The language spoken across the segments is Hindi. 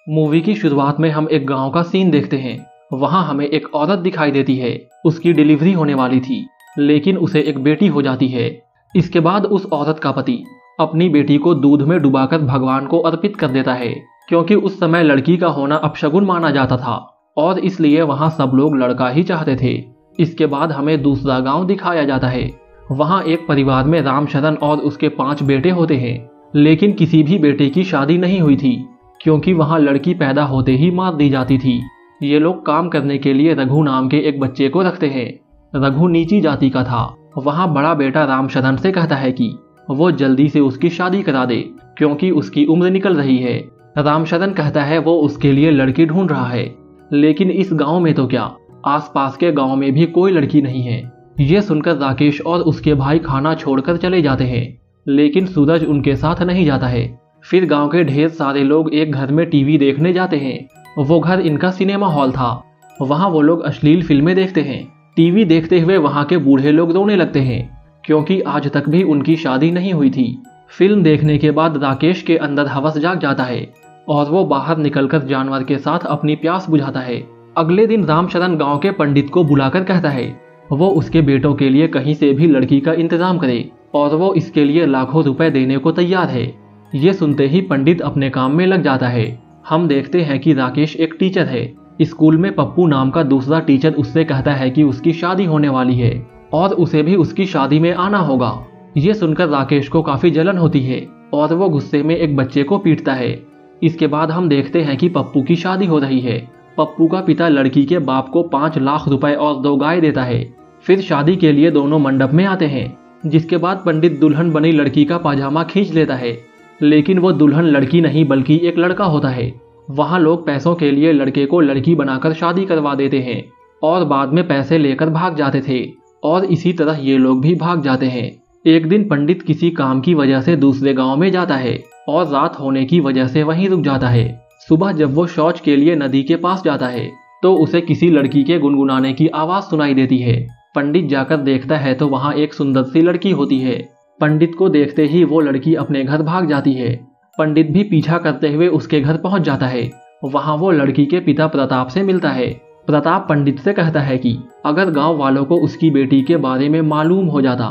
मूवी की शुरुआत में हम एक गांव का सीन देखते हैं। वहां हमें एक औरत दिखाई देती है। उसकी डिलीवरी होने वाली थी, लेकिन उसे एक बेटी हो जाती है। इसके बाद उस औरत का पति अपनी बेटी को दूध में डुबाकर भगवान को अर्पित कर देता है, क्योंकि उस समय लड़की का होना अपशगुन माना जाता था और इसलिए वहां सब लोग लड़का ही चाहते थे। इसके बाद हमें दूसरा गांव दिखाया जाता है। वहां एक परिवार में रामशरण और उसके 5 बेटे होते हैं, लेकिन किसी भी बेटे की शादी नहीं हुई थी, क्योंकि वहां लड़की पैदा होते ही मार दी जाती थी। ये लोग काम करने के लिए रघु नाम के एक बच्चे को रखते हैं। रघु नीची जाति का था। वहां बड़ा बेटा रामशरण से कहता है कि वो जल्दी से उसकी शादी करा दे, क्योंकि उसकी उम्र निकल रही है। रामशरण कहता है वो उसके लिए लड़की ढूंढ रहा है, लेकिन इस गांव में तो क्या, आसपास के गांव में भी कोई लड़की नहीं है। ये सुनकर राकेश और उसके भाई खाना छोड़कर चले जाते हैं, लेकिन सूरज उनके साथ नहीं जाता है। फिर गांव के ढेर सारे लोग एक घर में टीवी देखने जाते हैं। वो घर इनका सिनेमा हॉल था। वहां वो लोग अश्लील फिल्में देखते हैं। टीवी देखते हुए वहां के बूढ़े लोग रोने लगते हैं, क्योंकि आज तक भी उनकी शादी नहीं हुई थी। फिल्म देखने के बाद राकेश के अंदर हवस जाग जाता है और वो बाहर निकलकर जानवर के साथ अपनी प्यास बुझाता है। अगले दिन रामशरण गांव के पंडित को बुलाकर कहता है वो उसके बेटों के लिए कहीं से भी लड़की का इंतजाम करे और वो इसके लिए लाखों रुपए देने को तैयार है। ये सुनते ही पंडित अपने काम में लग जाता है। हम देखते हैं कि राकेश एक टीचर है। स्कूल में पप्पू नाम का दूसरा टीचर उससे कहता है कि उसकी शादी होने वाली है और उसे भी उसकी शादी में आना होगा। ये सुनकर राकेश को काफी जलन होती है और वो गुस्से में एक बच्चे को पीटता है। इसके बाद हम देखते हैं कि पप्पू की शादी हो रही है। पप्पू का पिता लड़की के बाप को 5 लाख रुपए और 2 गाय देता है। फिर शादी के लिए दोनों मंडप में आते हैं, जिसके बाद पंडित दुल्हन बनी लड़की का पाजामा खींच लेता है, लेकिन वो दुल्हन लड़की नहीं बल्कि एक लड़का होता है। वहां लोग पैसों के लिए लड़के को लड़की बनाकर शादी करवा देते हैं और बाद में पैसे लेकर भाग जाते थे, और इसी तरह ये लोग भी भाग जाते हैं। एक दिन पंडित किसी काम की वजह से दूसरे गांव में जाता है और रात होने की वजह से वहीं रुक जाता है। सुबह जब वो शौच के लिए नदी के पास जाता है तो उसे किसी लड़की के गुनगुनाने की आवाज सुनाई देती है। पंडित जाकर देखता है तो वहां एक सुंदर सी लड़की होती है। पंडित को देखते ही वो लड़की अपने घर भाग जाती है। पंडित भी पीछा करते हुए उसके घर पहुंच जाता है। वहां वो लड़की के पिता प्रताप से मिलता है। प्रताप पंडित से कहता है कि अगर गांव वालों को उसकी बेटी के बारे में मालूम हो जाता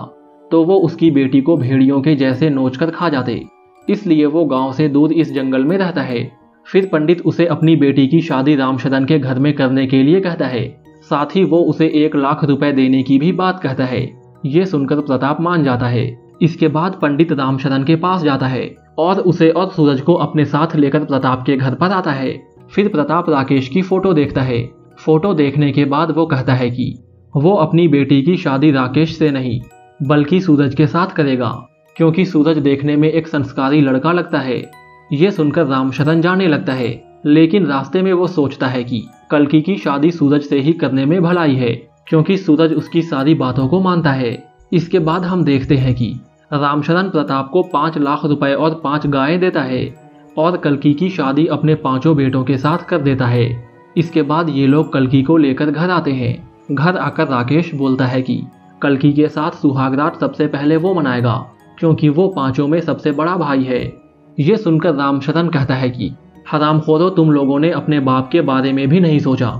तो वो उसकी बेटी को भेड़ियों के जैसे नोचकर खा जाते, इसलिए वो गांव से दूर इस जंगल में रहता है। फिर पंडित उसे अपनी बेटी की शादी रामशरण के घर में करने के लिए कहता है। साथ ही वो उसे 1 लाख रुपए देने की भी बात कहता है। ये सुनकर प्रताप मान जाता है। इसके बाद पंडित रामशरण के पास जाता है और उसे और सूरज को अपने साथ लेकर प्रताप के घर पर आता है। फिर प्रताप राकेश की फोटो देखता है। फोटो देखने के बाद वो कहता है कि वो अपनी बेटी की शादी राकेश से नहीं बल्कि सूरज के साथ करेगा, क्योंकि सूरज देखने में एक संस्कारी लड़का लगता है। ये सुनकर रामशरण जाने लगता है, लेकिन रास्ते में वो सोचता है कि कल्कि की शादी सूरज से ही करने में भलाई है, क्योंकि सूरज उसकी सारी बातों को मानता है। इसके बाद हम देखते हैं कि रामशरण प्रताप को 5 लाख रुपए और 5 गायें देता है और कल्कि की शादी अपने 5 बेटों के साथ कर देता है। इसके बाद ये लोग कल्कि को लेकर घर आते हैं। घर आकर राकेश बोलता है कि कल्कि के साथ सुहागरात सबसे पहले वो मनाएगा, क्योंकि वो 5 में सबसे बड़ा भाई है। ये सुनकर रामशरण कहता है कि हरामखोरो, तुम लोगों ने अपने बाप के बारे में भी नहीं सोचा।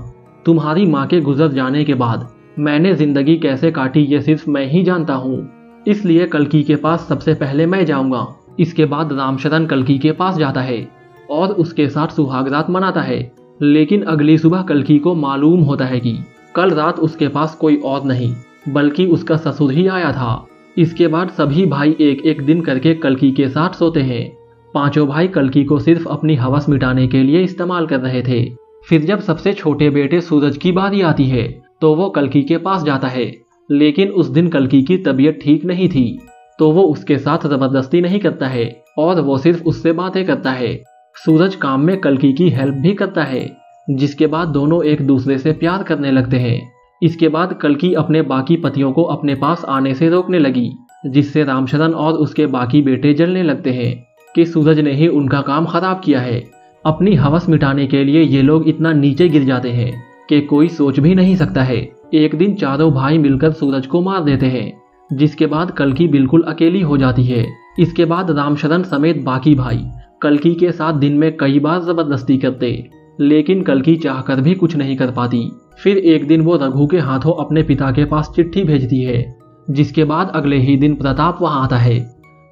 तुम्हारी माँ के गुजर जाने के बाद मैंने जिंदगी कैसे काटी ये सिर्फ मैं ही जानता हूँ, इसलिए कल्कि के पास सबसे पहले मैं जाऊंगा। इसके बाद रामशरण कल्कि के पास जाता है और उसके साथ सुहागरात मनाता है, लेकिन अगली सुबह कल्कि को मालूम होता है कि कल रात उसके पास कोई और नहीं बल्कि उसका ससुर ही आया था। इसके बाद सभी भाई एक एक दिन करके कल्कि के साथ सोते हैं। 5 भाई कल्कि को सिर्फ अपनी हवस मिटाने के लिए इस्तेमाल कर रहे थे। फिर जब सबसे छोटे बेटे सूरज की बारी आती है तो वो कल्कि के पास जाता है, लेकिन उस दिन कल्कि की तबीयत ठीक नहीं थी, तो वो उसके साथ जबरदस्ती नहीं करता है और वो सिर्फ उससे बातें करता है। सूरज काम में कल्कि की हेल्प भी करता है, जिसके बाद दोनों एक दूसरे से प्यार करने लगते हैं। इसके बाद कल्कि अपने बाकी पतियों को अपने पास आने से रोकने लगी, जिससे रामशरण और उसके बाकी बेटे जलने लगते हैं कि सूरज ने ही उनका काम खराब किया है। अपनी हवस मिटाने के लिए ये लोग इतना नीचे गिर जाते हैं कि कोई सोच भी नहीं सकता है। एक दिन चारों भाई मिलकर सूरज को मार देते हैं, जिसके बाद कल्कि बिल्कुल अकेली हो जाती है। इसके बाद रामशरण समेत बाकी भाई कल्कि के साथ दिन में कई बार जबरदस्ती करते, लेकिन कल्कि चाहकर भी कुछ नहीं कर पाती। फिर एक दिन वो रघु के हाथों अपने पिता के पास चिट्ठी भेजती है, जिसके बाद अगले ही दिन प्रताप वहां आता है।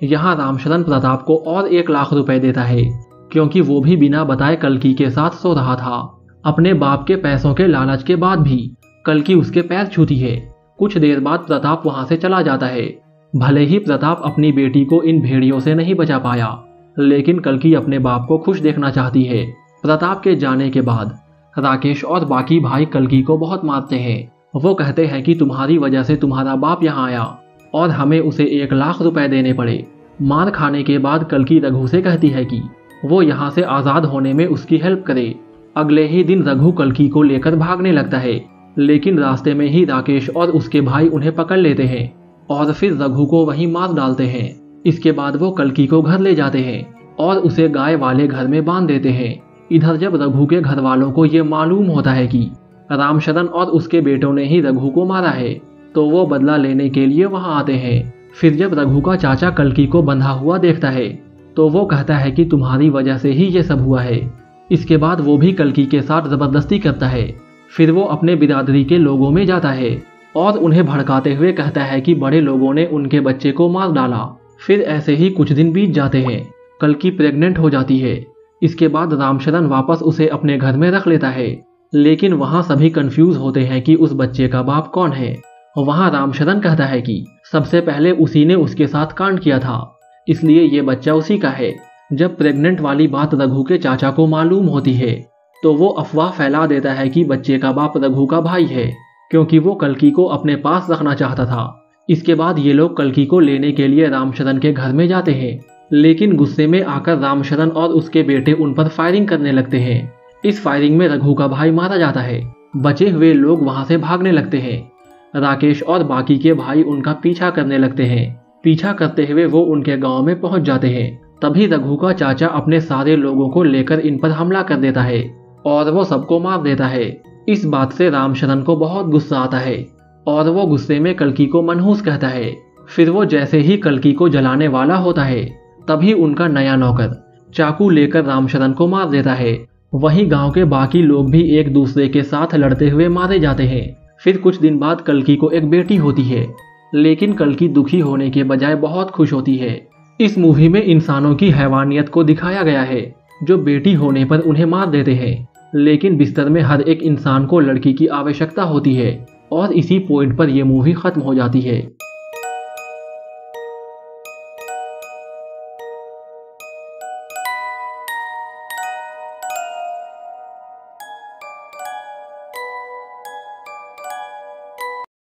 यहाँ रामशरण प्रताप को और 1 लाख रुपए देता है, क्योंकि वो भी बिना बताए कल्कि के साथ सो रहा था। अपने बाप के पैसों के लालच के बाद भी कल्कि उसके पैर छूती है। कुछ देर बाद प्रताप वहां से चला जाता है। भले ही प्रताप अपनी बेटी को इन भेड़ियों से नहीं बचा पाया, लेकिन कल्कि अपने बाप को खुश देखना चाहती है। प्रताप के जाने के बाद राकेश और बाकी भाई कल्कि को बहुत मारते हैं। वो कहते हैं कि तुम्हारी वजह से तुम्हारा बाप यहाँ आया और हमें उसे 1 लाख रुपए देने पड़े। मार खाने के बाद कल्कि रघु से कहती है कि वो यहाँ से आज़ाद होने में उसकी हेल्प करे। अगले ही दिन रघु कल्कि को लेकर भागने लगता है, लेकिन रास्ते में ही राकेश और उसके भाई उन्हें पकड़ लेते हैं और फिर रघु को वहीं मार डालते हैं। इसके बाद वो कल्कि को घर ले जाते हैं और उसे गाय वाले घर में बांध देते हैं। इधर जब रघु के घर वालों को ये मालूम होता है कि रामशरण और उसके बेटों ने ही रघु को मारा है, तो वो बदला लेने के लिए वहां आते हैं। फिर जब रघु का चाचा कल्कि को बंधा हुआ देखता है, तो वो कहता है कि तुम्हारी वजह से ही ये सब हुआ है। इसके बाद वो भी कल्कि के साथ जबरदस्ती करता है। फिर वो अपने बिरादरी के लोगों में जाता है और उन्हें भड़काते हुए कहता है कि बड़े लोगों ने उनके बच्चे को मार डाला। फिर ऐसे ही कुछ दिन बीत जाते हैं। कल्कि प्रेग्नेंट हो जाती है। इसके बाद रामशरण वापस उसे अपने घर में रख लेता है, लेकिन वहां सभी कंफ्यूज होते हैं कि उस बच्चे का बाप कौन है। वहां रामशरण कहता है कि सबसे पहले उसी ने उसके साथ कांड किया था, इसलिए ये बच्चा उसी का है। जब प्रेग्नेंट वाली बात रघु के चाचा को मालूम होती है, तो वो अफवाह फैला देता है कि बच्चे का बाप रघु का भाई है, क्योंकि वो कल्कि को अपने पास रखना चाहता था। इसके बाद ये लोग कल्कि को लेने के लिए रामशरण के घर में जाते हैं, लेकिन गुस्से में आकर रामशरण और उसके बेटे उन पर फायरिंग करने लगते हैं। इस फायरिंग में रघु का भाई मारा जाता है। बचे हुए लोग वहां से भागने लगते हैं। राकेश और बाकी के भाई उनका पीछा करने लगते हैं। पीछा करते हुए वो उनके गांव में पहुंच जाते हैं। तभी रघु का चाचा अपने सारे लोगों को लेकर इन पर हमला कर देता है और वो सबको मार देता है। इस बात से रामशरण को बहुत गुस्सा आता है और वो गुस्से में कल्कि को मनहूस कहता है। फिर वो जैसे ही कल्कि को जलाने वाला होता है, तभी उनका नया नौकर चाकू लेकर रामशरण को मार देता है। वहीं गांव के बाकी लोग भी एक दूसरे के साथ लड़ते हुए मारे जाते हैं। फिर कुछ दिन बाद कल्कि को एक बेटी होती है, लेकिन कल्कि दुखी होने के बजाय बहुत खुश होती है। इस मूवी में इंसानों की हैवानियत को दिखाया गया है, जो बेटी होने पर उन्हें मार देते हैं, लेकिन बिस्तर में हर एक इंसान को लड़की की आवश्यकता होती है और इसी पॉइंट पर यह मूवी खत्म हो जाती है।